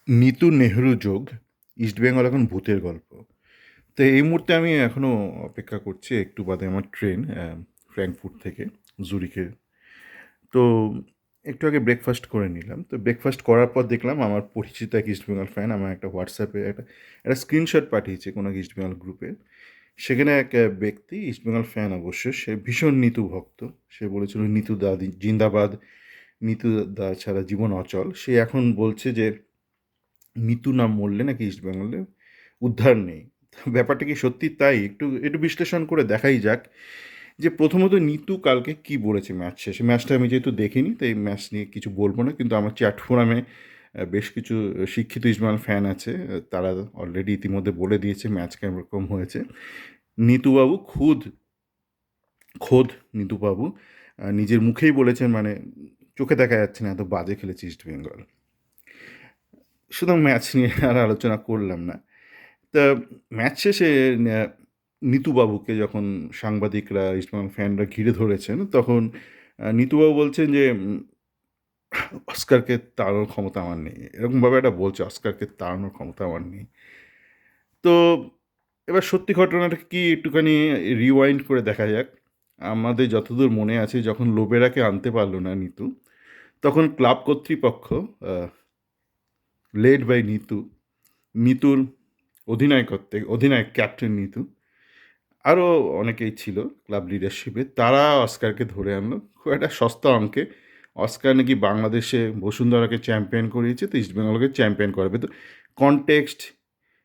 নিতু নেহরু যোগ ইস্টবেঙ্গল এখন ভূতের গল্প। তো এই মুহূর্তে আমি এখনও অপেক্ষা করছি, একটু বাদে আমার ট্রেন ফ্র্যাঙ্কফুর্ট থেকে জুরিখে। তো একটু আগে ব্রেকফাস্ট করে নিলাম। তো ব্রেকফাস্ট করার পর দেখলাম আমার পরিচিত এক ইস্টবেঙ্গল ফ্যান আমার একটা হোয়াটসঅ্যাপে একটা স্ক্রিনশট পাঠিয়েছে কোনো এক ইস্টবেঙ্গল গ্রুপে। সেখানে এক ব্যক্তি, ইস্টবেঙ্গল ফ্যান অবশ্য, সে ভীষণ নিতু ভক্ত। সে বলেছিল নিতু দা জিন্দাবাদ, নিতু দা ছাড়া জীবন অচল। সে এখন বলছে যে নিতু না মরলে নাকি ইস্টবেঙ্গলে উদ্ধার নেই। ব্যাপারটা কি সত্যি তাই? একটু একটু বিশ্লেষণ করে দেখাই যাক যে প্রথমত নিতু কালকে কি বলেছে ম্যাচ শেষে। ম্যাচটা আমি যেহেতু দেখিনি তাই ম্যাচ নিয়ে কিছু বলবো না, কিন্তু আমার চ্যাট ফোরামে বেশ কিছু শিক্ষিত ইস্টবেঙ্গল ফ্যান আছে। তারা অলরেডি ইতিমধ্যে বলে দিয়েছে ম্যাচ কেমন হয়েছে। নিতুবাবু খোদ নিতুবাবু নিজের মুখেই বলেছেন, মানে চোখে দেখা যাচ্ছে না এত বাজে খেলেছে ইস্টবেঙ্গল। সুতরাং ম্যাচ নিয়ে আর আলোচনা করলাম না। তা ম্যাচ শেষে নিতুবাবুকে যখন সাংবাদিকরা, ইস্টবেঙ্গল ফ্যানরা ঘিরে ধরেছেন, তখন নিতুবাবু বলছেন যে অস্কারকে তাড়ানোর ক্ষমতা আমার নেই, এরকমভাবে একটা বলছে, অস্কারকে তাড়ানোর ক্ষমতা আমার নেই। তো এবার সত্যি ঘটনাটা কি একটুখানি রিওয়াইন্ড করে দেখা যাক। আমাদের যতদূর মনে আছে, যখন লোবেরাকে আনতে পারলো না নিতু, তখন ক্লাব কর্তৃপক্ষ লেড বাই নিতুর অধিনায়ক ক্যাপ্টেন নিতু, আরও অনেকেই ছিল ক্লাব লিডারশিপে, তারা অস্কারকে ধরে আনলো খুব একটা সস্তা অঙ্কে। অস্কার নাকি বাংলাদেশে বসুন্ধরাকে চ্যাম্পিয়ন করিয়েছে, তো ইস্টবেঙ্গলকে চ্যাম্পিয়ন করাবে। তো কনটেক্সট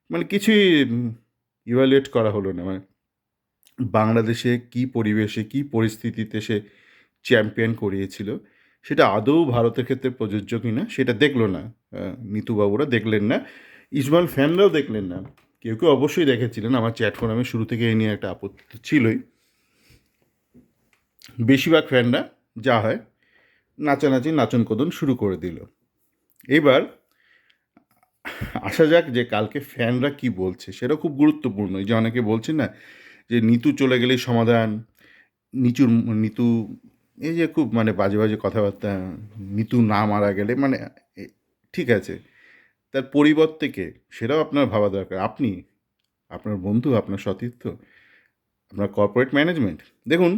মানে কিছুই ইভ্যালুয়েট করা হলো না, মানে বাংলাদেশে কী পরিবেশে কী পরিস্থিতিতে সে চ্যাম্পিয়ন করিয়েছিল সেটা আদৌ ভারতের ক্ষেত্রে প্রযোজ্য কি না সেটা দেখলো না। নিতুবাবুরা দেখলেন না, ইসমাইল ফ্যানরাও দেখলেন না। কেউ কেউ অবশ্যই দেখেছিলেন, আমার চ্যাট ফোরামে শুরু থেকে এই নিয়ে একটা আপত্তি তো ছিলই। বেশিরভাগ ফ্যানরা যা হয় নাচানাচি নাচন শুরু করে দিল। এবার আসা যাক যে কালকে ফ্যানরা কি বলছে, সেটা খুব গুরুত্বপূর্ণ। এই যে অনেকে বলছে না যে নিতু চলে গেলেই সমাধান, নিতু এই যে খুব মানে বাজে বাজে কথাবার্তা, নিতু না মারা গেলে মানে ঠিক আছে, তার পরিবর্তে কে সেটাও আপনার ভাবা দরকার। আপনি, আপনার বন্ধু, আপনার সতীর্থ, আপনার কর্পোরেট ম্যানেজমেন্ট। দেখুন,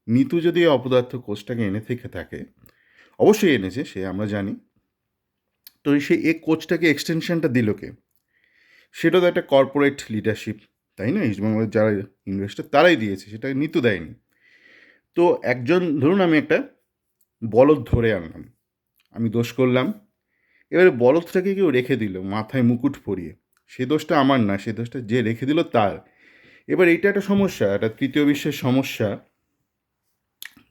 নিতু যদি অপদার্থ কোচটাকে এনে থেকে থাকে, অবশ্যই এনেছে সে, আমরা জানি। তো সে এ কোচটাকে এক্সটেনশনটা দিল কে? সেটা তো একটা কর্পোরেট লিডারশিপ, তাই না? ইস্টবেঙ্গলের যারা ইনভেস্টর তারাই দিয়েছে, সেটা নিতু দেয়নি। তো একজন, ধরুন আমি একটা বলদ ধরে আনলাম, আমি দোষ করলাম, এবারে বলদটাকে কেউ রেখে দিল মাথায় মুকুট পরিয়ে, সে দোষটা আমার না, সে দোষটা যে রেখে দিল তার। এবার এইটা একটা সমস্যা, একটা তৃতীয় বিশ্বের সমস্যা,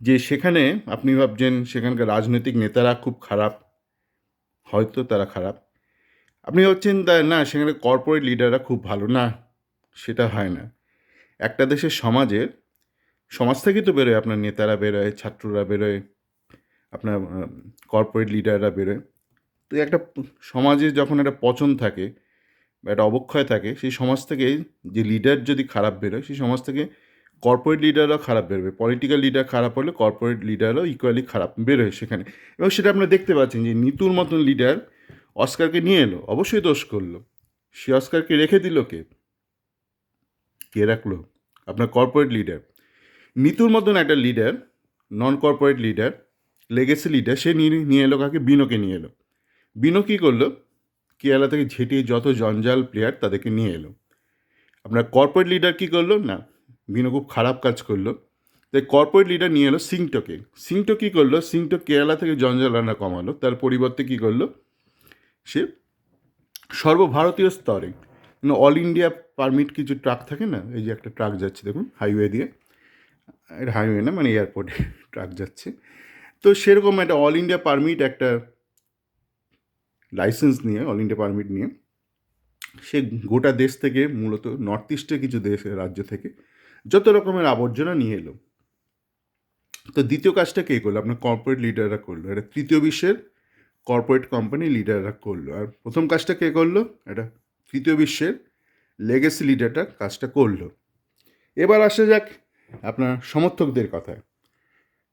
যে সেখানে আপনি ভাবছেন সেখানকার রাজনৈতিক নেতারা খুব খারাপ, হয়তো তারা খারাপ। আপনি ভাবছেন তা না সেখানে কর্পোরেট লিডাররা খুব ভালো, না, সেটা হয় না। একটা দেশের সমাজ থেকেই তো বেরোয়, আপনার নেতারা বেরোয়, ছাত্ররা বেরোয়, আপনার কর্পোরেট লিডাররা বেরোয়। তো একটা সমাজে যখন একটা পচন থাকে বা একটা অবক্ষয় থাকে, সেই সমাজ থেকে যে লিডার যদি খারাপ বেরোয়, সেই সমাজ থেকে কর্পোরেট লিডাররাও খারাপ বেরোবে। পলিটিক্যাল লিডার খারাপ হলে কর্পোরেট লিডাররাও ইকুয়ালি খারাপ বেরোয় সেখানে। এবং সেটা আপনারা দেখতে পাচ্ছেন যে নিতুর মতন লিডার অস্কারকে নিয়ে এলো, অবশ্যই দোষ করলো। সে অস্কারকে রেখে দিল কে? কে রাখলো? আপনার কর্পোরেট লিডার। নিতুর মতন একটা লিডার, নন কর্পোরেট লিডার, লেগেসি লিডার, সে নিয়ে এলো কাকে? বিনোকে নিয়ে এলো। বিনো কী করলো? কেরালা থেকে ঝেঁটিয়ে যত জঞ্জাল প্লেয়ার তাদেরকে নিয়ে এলো। আপনার কর্পোরেট লিডার কী করলো? না, বিনো খুব খারাপ কাজ করলো, তাই কর্পোরেট লিডার নিয়ে এলো সিংটোকে। সিংটো কী করলো? সিংটো কেরালা থেকে জঞ্জাল আনা কমালো, তার পরিবর্তে কী করলো? সে সর্বভারতীয় স্তরে অল ইন্ডিয়া পারমিট কিছু ট্রাক থাকে না, এই যে একটা ট্রাক যাচ্ছে দেখুন হাইওয়ে দিয়ে, এটা হাইওয়ে না মানে এয়ারপোর্টে ট্রাক যাচ্ছে, তো সেরকম একটা অল ইন্ডিয়া পারমিট, একটা লাইসেন্স নিয়ে, অল ইন্ডিয়া পারমিট নিয়ে সে গোটা দেশ থেকে, মূলত নর্থ ইস্টের কিছু রাজ্য থেকে যত রকমের আবর্জনা নিয়ে এলো। তো দ্বিতীয় কাজটা কে করলো? আপনার কর্পোরেট লিডাররা করলো, এটা তৃতীয় বিশ্বের কর্পোরেট কোম্পানি লিডাররা করলো। আর প্রথম কাজটা কে করলো? এটা তৃতীয় বিশ্বের লেগেসি লিডারটা কাজটা করলো। এবার আসা যাক আপনার সমর্থকদের কথায়।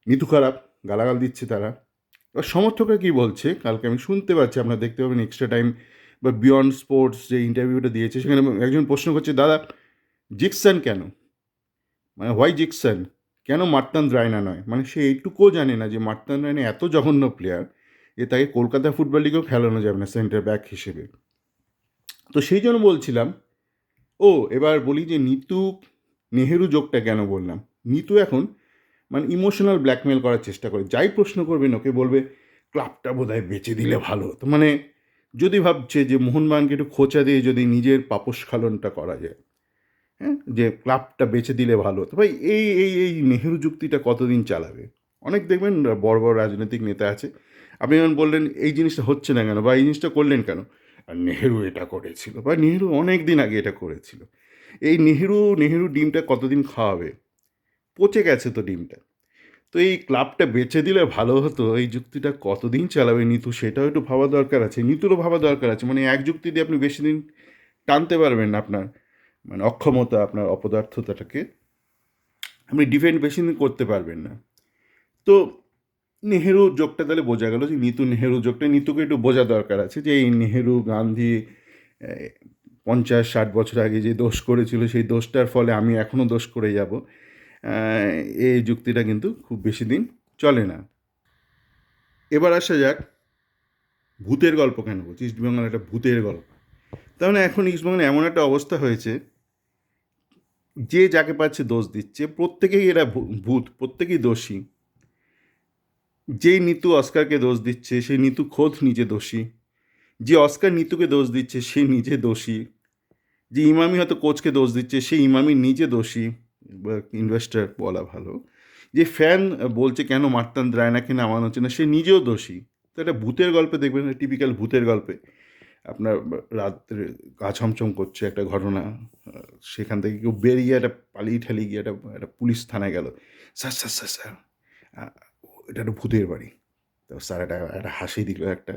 নিতু খারাপ, গালাগাল দিচ্ছে তারা। এবার সমর্থকরা কী বলছে কালকে আমি শুনতে পাচ্ছি, আপনারা দেখতে পাবেন এক্সট্রা টাইম বা বিয়ন্ড স্পোর্টস যে ইন্টারভিউটা দিয়েছে, সেখানে একজন প্রশ্ন করছে, দাদা জিকসন কেন, মানে হোয়াই জিকসন, কেন মার্তান রায়না নয়? মানে সে এইটুকুও জানে না যে মার্তান রায়না এত জঘন্য প্লেয়ার যে তাকে কলকাতা ফুটবল লিগেও খেলানো যাবে না সেন্টার ব্যাক হিসেবে। তো সেই জন্য বলছিলাম, এবার বলি যে নিতু নেহেরু যোগটা কেন বললাম। নিতু এখন মানে ইমোশনাল ব্ল্যাকমেল করার চেষ্টা করে, যাই প্রশ্ন করবেন ওকে বলবে ক্লাবটা বোধহয় বেচে দিলে ভালো হতো। মানে যদি ভাবছে যে মোহনবাগানকে একটু খোঁচা দিয়ে যদি নিজের পাপস্খলনটা করা যায়, হ্যাঁ, যে ক্লাবটা বেচে দিলে ভালো হতো। ভাই এই নেহেরু যুক্তিটা কতদিন চালাবে? অনেক দেখবেন বড় বড় রাজনৈতিক নেতা আছে, আপনি যেমন বললেন এই জিনিসটা হচ্ছে না কেন, বা এই জিনিসটা করলেন কেন, আর নেহেরু এটা করেছিল, বা নেহেরু অনেক দিন আগে এটা করেছিল। এই নেহেরু ডিমটা কতদিন খাওয়াবে? পচে গেছে তো ডিমটা। তো এই ক্লাবটা বেচে দিলে ভালো হতো, এই যুক্তিটা কতদিন চালাবে নিতু, সেটাও একটু ভাবা দরকার আছে, নিতুরও ভাবা দরকার আছে। মানে এক যুক্তি দিয়ে আপনি বেশি দিন টানতে পারবেন না, আপনার মানে অক্ষমতা, আপনার অপদার্থতাটাকে আপনি ডিফেন্ড বেশি দিন করতে পারবেন না। তো নেহেরু যোগটা তাহলে বোঝা গেল যে নিতু নেহেরু যোগটা, নিতুকে একটু বোঝা দরকার আছে যে এই নেহেরু গান্ধী 50-60 বছর আগে যে দোষ করেছিল, সেই দোষটার ফলে আমি এখনও দোষ করে যাব, এই যুক্তিটা কিন্তু খুব বেশি দিন চলে না। এবার আসা যাক ভূতের গল্প কেন বলছি, ইস্টবেঙ্গল একটা ভূতের গল্প। তার মানে এখন ইস্টবেঙ্গলে এমন একটা অবস্থা হয়েছে, যে যাকে পাচ্ছে দোষ দিচ্ছে, প্রত্যেকেই এরা ভূত, প্রত্যেকেই দোষী। যেই নিতু অস্কারকে দোষ দিচ্ছে সেই নিতু খোদ নিজে দোষী, যে অস্কার নিতুকে দোষ দিচ্ছে সে নিজে দোষী, যে ইমামি হয়তো কোচকে দোষ দিচ্ছে সেই ইমামি নিজে দোষী, বা ইনভেস্টার বলা ভালো, যে ফ্যান বলছে কেন মার্তান রায়নাকে নামানো হচ্ছে না, সে নিজেও দোষী। তো একটা ভূতের গল্পে দেখবেন, টিপিক্যাল ভূতের গল্পে আপনার রাত্রে গা ছমছম করছে একটা ঘটনা, সেখান থেকে কেউ বেরিয়ে একটা পালিয়ে ঠালিয়ে গিয়ে একটা পুলিশ থানায় গেল, স্যার স্যার স্যার স্যার এটা একটা ভূতের বাড়ি। তো স্যার একটা হাসি দিল একটা,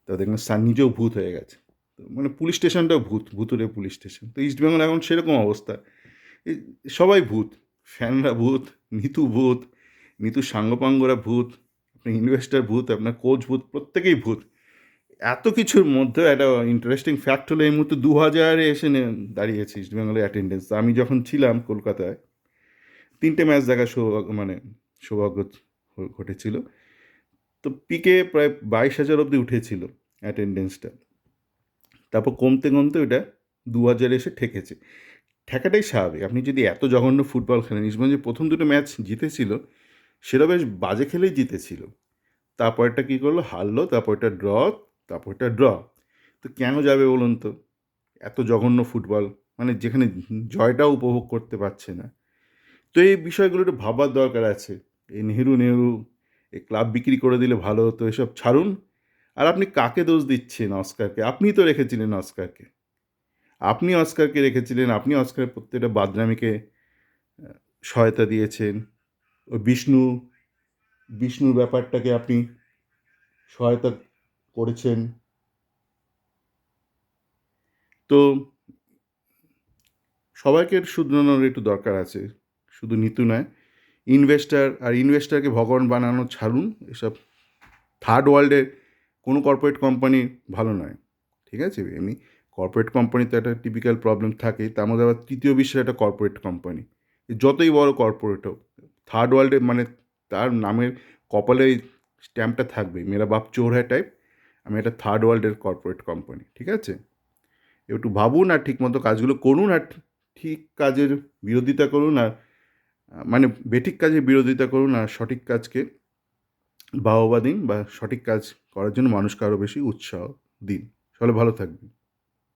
তো দেখলাম স্যার নিজেও ভূত হয়ে গেছে। তো মানে পুলিশ স্টেশনটাও ভূতুরে পুলিশ স্টেশন। তো ইস্টবেঙ্গল এখন সেরকম অবস্থা, এই সবাই ভূত, ফ্যানরা ভূত, নিতু ভূত, নিতু সাঙ্গপাঙ্গরা ভূত, আপনার ইনভেস্টার ভূত, আপনার কোচ ভূত, প্রত্যেকেই ভূত। এত কিছুর মধ্যে একটা ইন্টারেস্টিং ফ্যাক্ট হলো এই মুহূর্তে 2000-এ এসে দাঁড়িয়েছে ইস্টবেঙ্গলের অ্যাটেন্ডেন্স। আমি যখন ছিলাম কলকাতায় 3টে ম্যাচ দেখার সৌভাগ্য ঘটেছিল। তো পিকে প্রায় 22,000 অবধি উঠেছিল অ্যাটেন্ডেন্সটা, তারপর কমতে কমতে ওটা 2000 এসে ঠেকেছে। ঠেকাটাই স্বাভাবিক, আপনি যদি এত জঘন্য ফুটবল খেলেন। ইস্টবেঙ্গল যে প্রথম দুটো ম্যাচ জিতেছিল সেটা বেশ বাজে খেলেই জিতেছিল, তারপরটা কী করলো, হারলো, তারপরটা ড্র, তারপরটা ড্র। তো কেন যাবে বলুন তো? এত জঘন্য ফুটবল, মানে যেখানে জয়টাও উপভোগ করতে পারছে না। তো এই বিষয়গুলো একটু ভাবার দরকার আছে। এই নেহেরু এই ক্লাব বিক্রি করে দিলে ভালো হতো, এসব ছাড়ুন। আর আপনি কাকে দোষ দিচ্ছেন? অস্কারকে। আপনিই তো রেখেছিলেন অস্কারকে, আপনি অস্কারের প্রত্যেকটা বাদরামিকে সহায়তা দিয়েছেন। ওই বিষ্ণুর ব্যাপারটাকে আপনি সহায়তা করেছেন। তো সবাইকে শুধরানোর একটু দরকার আছে, শুধু নিতু নয়। ইনভেস্টারকে ভগবান বানানো ছাড়ুন। এসব থার্ড ওয়ার্ল্ডের কোনো কর্পোরেট কোম্পানি ভালো নয়, ঠিক আছে? এমনি কর্পোরেট কোম্পানিতে একটা টিপিক্যাল প্রবলেম থাকে, তার মধ্যে আবার তৃতীয় বিশ্বের একটা কর্পোরেট কোম্পানি, যতই বড় কর্পোরেট হোক, থার্ড ওয়ার্ল্ডে মানে তার নামের কপালে স্ট্যাম্পটা থাকবে, মেরা বাপ চোর হ্যায় টাইপ, আমি একটা থার্ড ওয়ার্ল্ডের কর্পোরেট কোম্পানি, ঠিক আছে? একটু ভাবুন আর ঠিকমতো কাজগুলো করুন, আর ঠিক কাজের বিরোধিতা করুন, আর মানে বেঠিক কাজের বিরোধিতা করুন, আর সঠিক কাজকে বাহবা দিন, বা সঠিক কাজ করার জন্য মানুষকে আরও বেশি উৎসাহ দিন। সকলে ভালো থাকবেন।